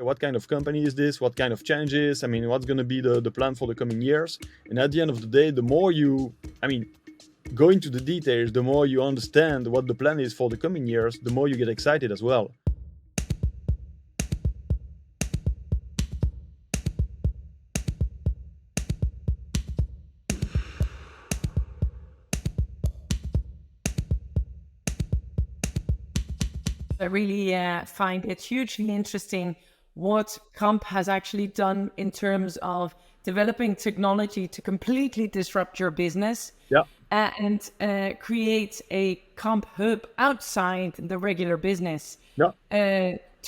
what kind of company is this? What kind of challenges? I mean, what's going to be the plan for the coming years? And at the end of the day, the more you, go into the details, the more you understand what the plan is for the coming years, the more you get excited as well. I really find it hugely interesting what Kramp has actually done in terms of developing technology to completely disrupt your business. Yeah. And create a Kramp hub outside the regular business. Yeah.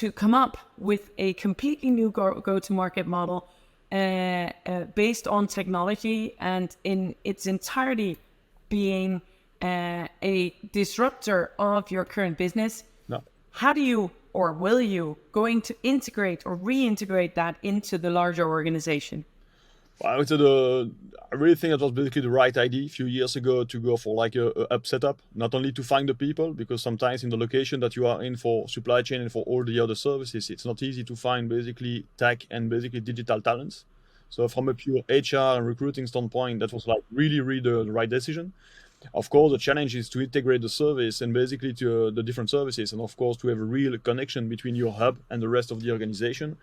To come up with a completely new go-to-market model based on technology and in its entirety being a disruptor of your current business. No. How do you, or will you, going to integrate or reintegrate that into the larger organization? Well, I would say I really think it was basically the right idea a few years ago to go for like a hub setup, not only to find the people, because sometimes in the location that you are in for supply chain and for all the other services, it's not easy to find basically tech and basically digital talents. So from a pure HR and recruiting standpoint, that was like really the right decision. Of course, the challenge is to integrate the service and basically to the different services, and of course to have a real connection between your hub and the rest of the organization.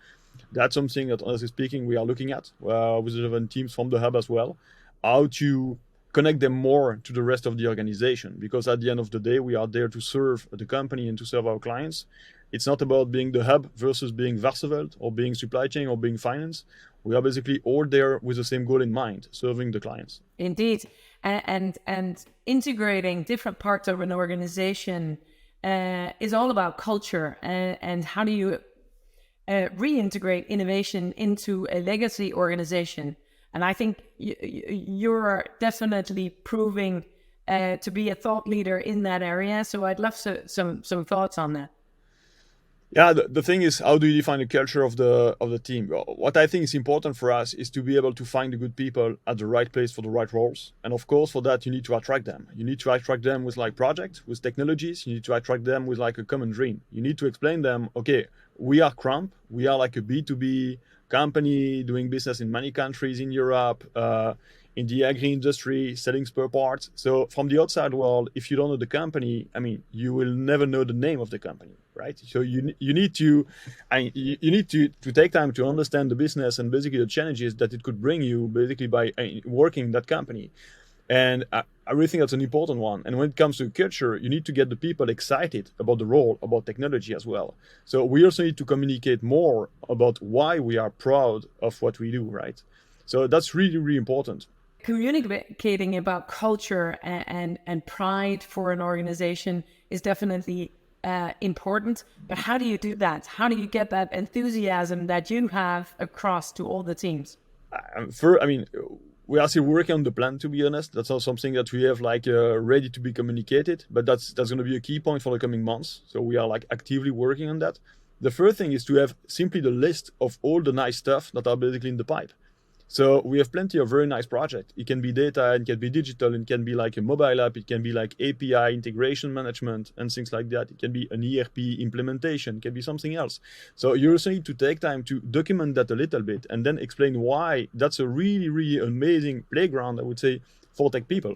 That's something that, honestly speaking, we are looking at with the different teams from the hub as well, how to connect them more to the rest of the organization. Because at the end of the day, we are there to serve the company and to serve our clients. It's not about being the hub versus being Versavelt or being supply chain or being finance. We are basically all there with the same goal in mind, serving the clients. Indeed. And integrating different parts of an organization is all about culture. And how do you reintegrate innovation into a legacy organization? And I think you're definitely proving to be a thought leader in that area. So I'd love some thoughts on that. Yeah, the thing is, how do you define the culture of the team? What I think is important for us is to be able to find the good people at the right place for the right roles. And of course, for that, you need to attract them. You need to attract them with like projects, with technologies. You need to attract them with like a common dream. You need to explain them, okay, we are Kramp. We are like a B2B company doing business in many countries in Europe, in the agri industry, selling spare parts. So from the outside world, if you don't know the company, you will never know the name of the company, right? So you need to take time to understand the business and basically the challenges that it could bring you basically by working in that company. And I really think that's an important one. And when it comes to culture, you need to get the people excited about the role, about technology as well. So we also need to communicate more about why we are proud of what we do, right? So that's really important. Communicating about culture and pride for an organization is definitely important. But how do you do that? How do you get that enthusiasm that you have across to all the teams? We are still working on the plan, to be honest. That's not something that we have like ready to be communicated, but that's going to be a key point for the coming months. So we are like actively working on that. The first thing is to have simply the list of all the nice stuff that are basically in the pipe. So we have plenty of very nice projects. It can be data, it can be digital, it can be like a mobile app, it can be like API integration management and things like that. It can be an ERP implementation, it can be something else. So you also need to take time to document that a little bit and then explain why that's a really amazing playground, I would say, for tech people.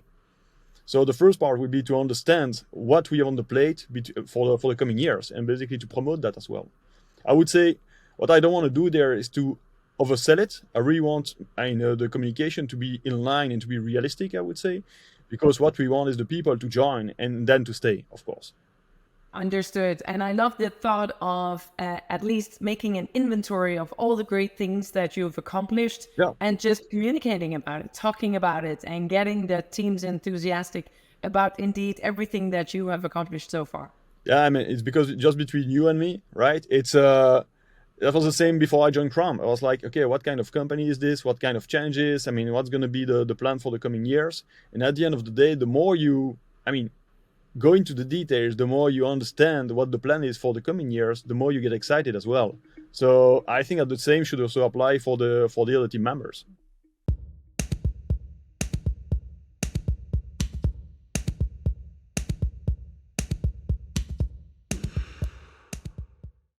So the first part would be to understand what we have on the plate for the coming years and basically to promote that as well. I would say what I don't want to do there is to oversell it. I really want the communication to be in line and to be realistic, I would say, because what we want is the people to join and then to stay, of course. Understood. And I love the thought of at least making an inventory of all the great things that you've accomplished and just communicating about it, talking about it, and getting the teams enthusiastic about indeed everything that you have accomplished so far. Yeah, it's because just between you and me, right? That was the same before I joined Kramp. I was like, okay, what kind of company is this? What kind of challenges? What's going to be the plan for the coming years? And at the end of the day, the more you, go into the details, the more you understand what the plan is for the coming years, the more you get excited as well. So I think that the same should also apply for the other team members.